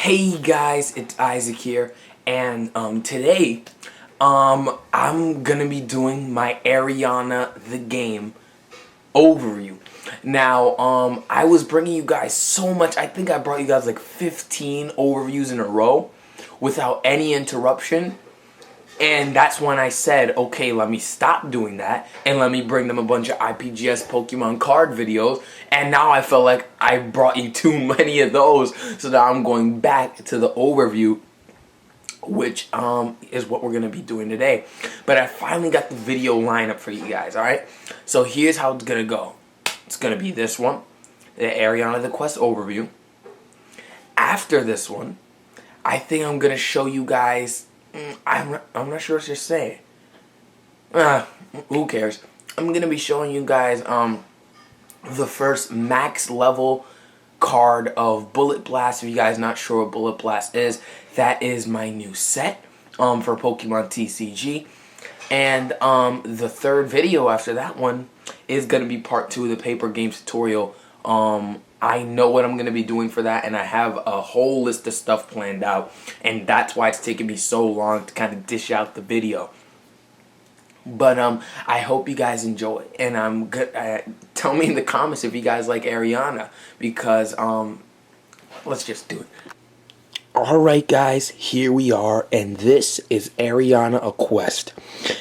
Hey guys, it's Isaac here, and today I'm gonna be doing my Ariana the game overview. Now I was bringing you guys so much. I think I brought you guys like 15 overviews in a row without any interruption. And that's when I said, okay, let me stop doing that and let me bring them a bunch of IPGS Pokemon card videos. And now I felt like I brought you too many of those, so now I'm going back to the overview, which is what we're going to be doing today. But I finally got the video lineup for you guys, alright? So here's how it's going to go. It's going to be this one, the Ariana the Quest overview. After this one, I think I'm going to show you guys... I'm not sure what to say. Who cares? I'm gonna be showing you guys the first max level card of Bullet Blast. If you guys not sure what Bullet Blast is, that is my new set for Pokemon TCG. And the third video after that one is gonna be part 2 of the paper games tutorial. I know what I'm going to be doing for that, and I have a whole list of stuff planned out, and that's why it's taken me so long to kind of dish out the video. But I hope you guys enjoy, and I'm good. Tell me in the comments if you guys like Ariana, because let's just do it. Alright guys, here we are, and this is Ariana a Quest.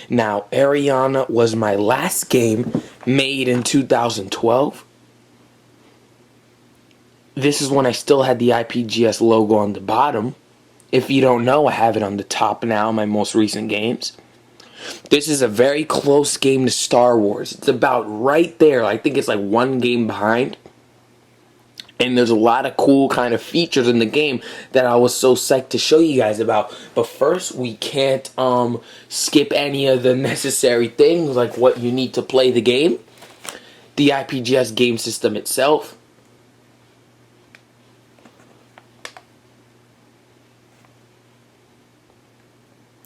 Now, Ariana was my last game made in 2012. This is when I still had the IPGS logo on the bottom. If you don't know, I have it on the top now, my most recent games. This is a very close game to Star Wars. It's about right there. I think it's like one game behind. And there's a lot of cool kind of features in the game that I was so psyched to show you guys about. But first, we can't skip any of the necessary things, like what you need to play the game. The IPGS game system itself.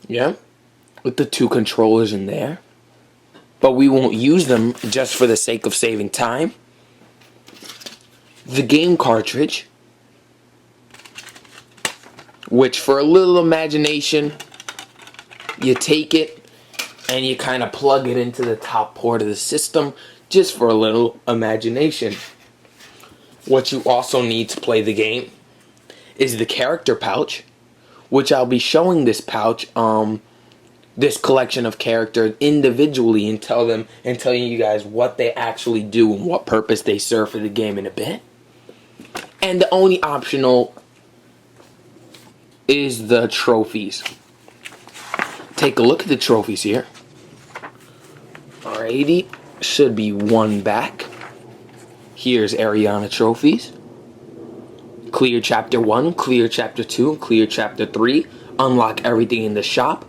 Yeah, with the 2 controllers in there. But we won't use them just for the sake of saving time. The game cartridge, which for a little imagination, you take it and you kind of plug it into the top port of the system, just for a little imagination. What you also need to play the game is the character pouch, which I'll be showing this pouch, this collection of characters individually, and telling you guys what they actually do and what purpose they serve for the game in a bit. And the only optional is the trophies. Take a look at the trophies here. Alrighty, should be one back. Here's Ariana trophies. Clear Chapter 1, Clear Chapter 2, and Clear Chapter 3. Unlock everything in the shop.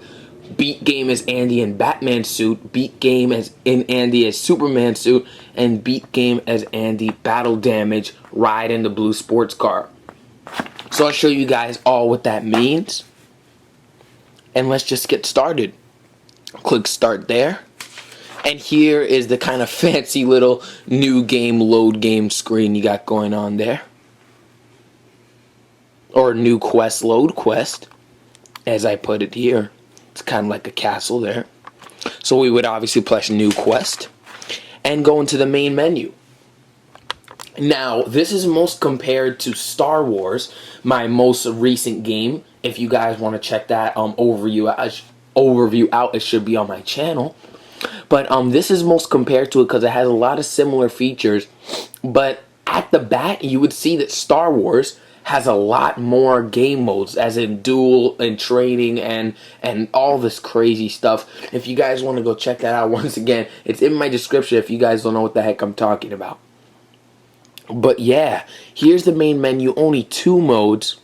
Beat game as Andy in Batman suit. Beat game as in Andy as Superman suit. And beat game as Andy battle damage. Ride in the blue sports car. So I'll show you guys all what that means. And let's just get started. Click start there. And here is the kind of fancy little new game load game screen you got going on there. Or new quest load quest, as I put it here. It's kind of like a castle there. So we would obviously press new quest and go into the main menu. Now, this is most compared to Star Wars, my most recent game. If you guys want to check that overview out, it should be on my channel. But this is most compared to it because it has a lot of similar features. But at the bat, you would see that Star Wars has a lot more game modes, as in duel and training and all this crazy stuff. If you guys want to go check that out, once again, it's in my description if you guys don't know what the heck I'm talking about. But yeah, here's the main menu. Only 2 modes: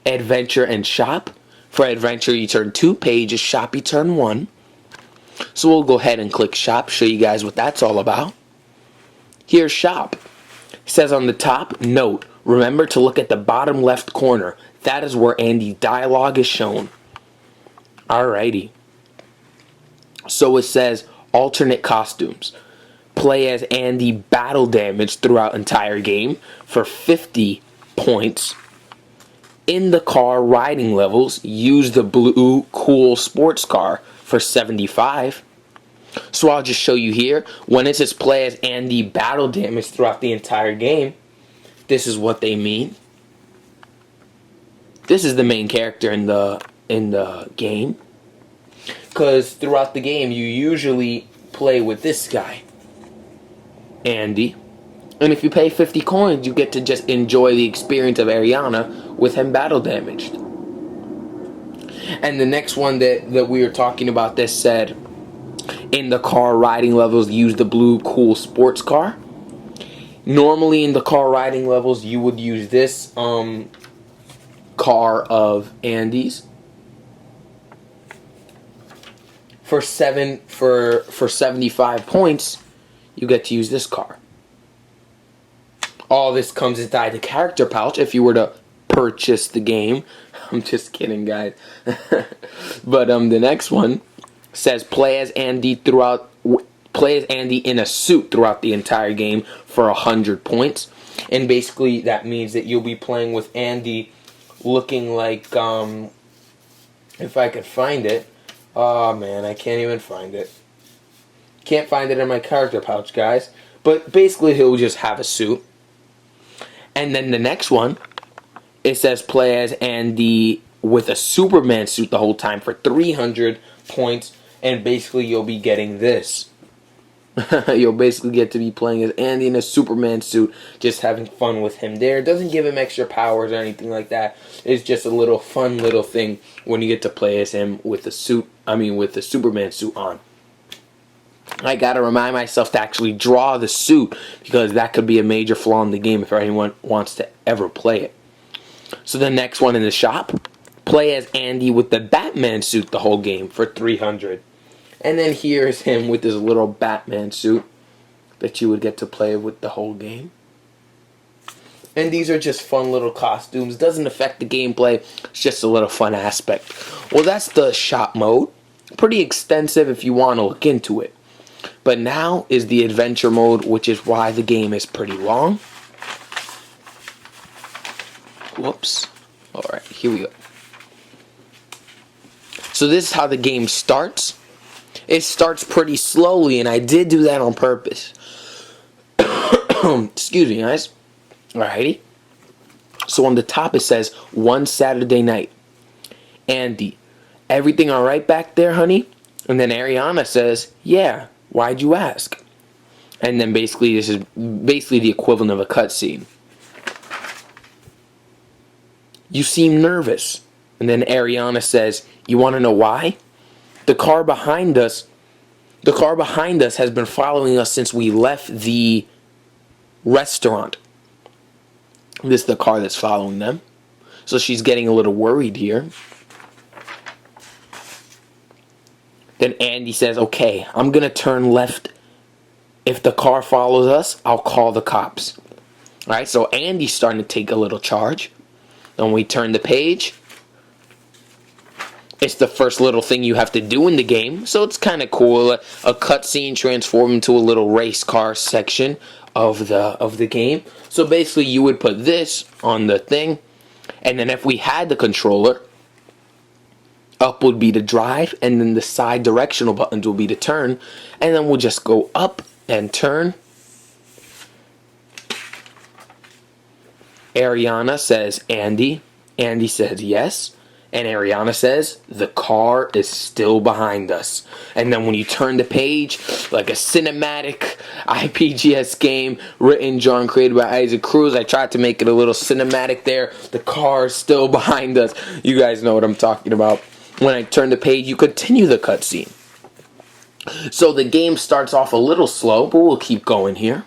Adventure and Shop. For Adventure, you turn 2 pages. Shop, you turn 1. So we'll go ahead and click Shop, show you guys what that's all about. Here's Shop. It says on the top, note, remember to look at the bottom left corner. That is where Andy's dialogue is shown. Alrighty. So it says alternate costumes. Play as Andy battle damage throughout entire game for 50 points. in the car riding levels, use the blue cool sports car for 75. So I'll just show you here. When it says play as Andy battle damage throughout the entire game, this is what they mean. This is the main character in the game. Because throughout the game, you usually play with this guy, Andy. And if you pay 50 coins, you get to just enjoy the experience of Ariana with him battle damaged. And the next one that we were talking about, this said, in the car riding levels, use the blue cool sports car. Normally in the car riding levels, you would use this car of Andy's. For 75 points, you get to use this car. All this comes inside the character pouch if you were to purchase the game. I'm just kidding, guys. But the next one says play as Andy in a suit throughout the entire game for 100 points. And basically that means that you'll be playing with Andy looking like, if I could find it. Oh man, I can't even find it. Can't find it in my character pouch, guys. But basically he'll just have a suit. And then the next one, it says play as Andy with a Superman suit the whole time for 300 points. And basically you'll be getting this. You'll basically get to be playing as Andy in a Superman suit, just having fun with him there. It doesn't give him extra powers or anything like that. It's just a little fun little thing when you get to play as him with the suit, with the Superman suit on. I gotta remind myself to actually draw the suit, because that could be a major flaw in the game if anyone wants to ever play it. So the next one in the shop, play as Andy with the Batman suit the whole game for 300. And then here's him with his little Batman suit that you would get to play with the whole game. And these are just fun little costumes. Doesn't affect the gameplay. It's just a little fun aspect. Well, that's the shop mode. Pretty extensive if you want to look into it. But now is the adventure mode, which is why the game is pretty long. Whoops. Alright, here we go. So this is how the game starts. It starts pretty slowly, and I did do that on purpose. Excuse me, guys. Alrighty. So on the top it says, one Saturday night. Andy, everything alright back there, honey? And then Ariana says, yeah, why'd you ask? And then basically this is basically the equivalent of a cutscene. You seem nervous. And then Ariana says, you want to know why? The car behind us has been following us since we left the restaurant. This is the car that's following them. So she's getting a little worried here. Then Andy says, okay, I'm going to turn left. If the car follows us, I'll call the cops. Alright, so Andy's starting to take a little charge. Then we turn the page. It's the first little thing you have to do in the game, so it's kind of cool. A cutscene transformed into a little race car section of the game. So basically, you would put this on the thing, and then if we had the controller, up would be to drive, and then the side directional buttons will be to turn, and then we'll just go up and turn. Ariana says, Andy. Andy says, yes. And Ariana says, the car is still behind us. And then when you turn the page, like a cinematic IPGS game, written, drawn, created by Isaac Cruz. I tried to make it a little cinematic there. The car is still behind us. You guys know what I'm talking about. When I turn the page, you continue the cutscene. So the game starts off a little slow, but we'll keep going here.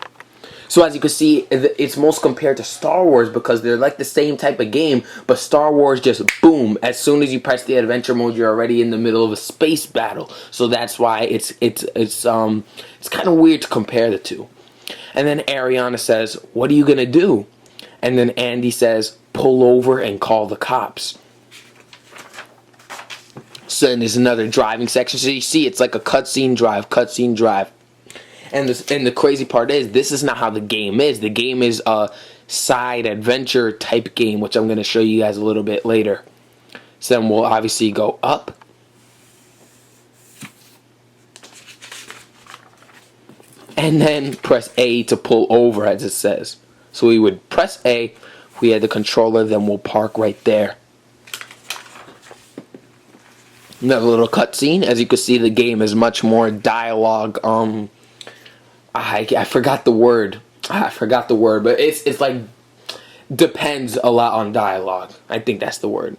So as you can see, it's most compared to Star Wars because they're like the same type of game, but Star Wars just boom, as soon as you press the adventure mode, you're already in the middle of a space battle. So that's why it's kind of weird to compare the two. And then Ariana says, "What are you gonna do?" And then Andy says, "Pull over and call the cops." So then there's another driving section. So you see, it's like a cutscene drive, cutscene drive. And the crazy part is, this is not how the game is. The game is side adventure type game, which I'm going to show you guys a little bit later. So then we'll obviously go up. And then press A to pull over, as it says. So we would press A, if we had the controller, then we'll park right there. Another little cutscene. As you can see, the game is much more dialogue. I forgot the word. But it's like depends a lot on dialogue. I think that's the word.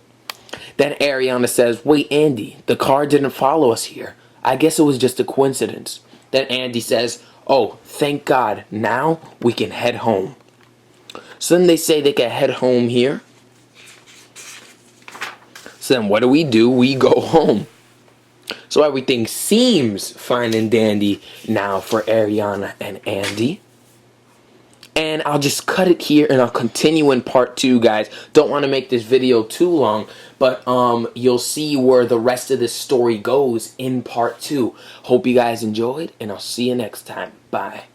Then Ariana says, "Wait, Andy, the car didn't follow us here. I guess it was just a coincidence." Then Andy says, "Oh, thank God. Now we can head home." So then they say they can head home here. So then what do? We go home. So everything seems fine and dandy now for Ariana and Andy. And I'll just cut it here and I'll continue in part 2, guys. Don't want to make this video too long, but you'll see where the rest of this story goes in part 2. Hope you guys enjoyed, and I'll see you next time. Bye.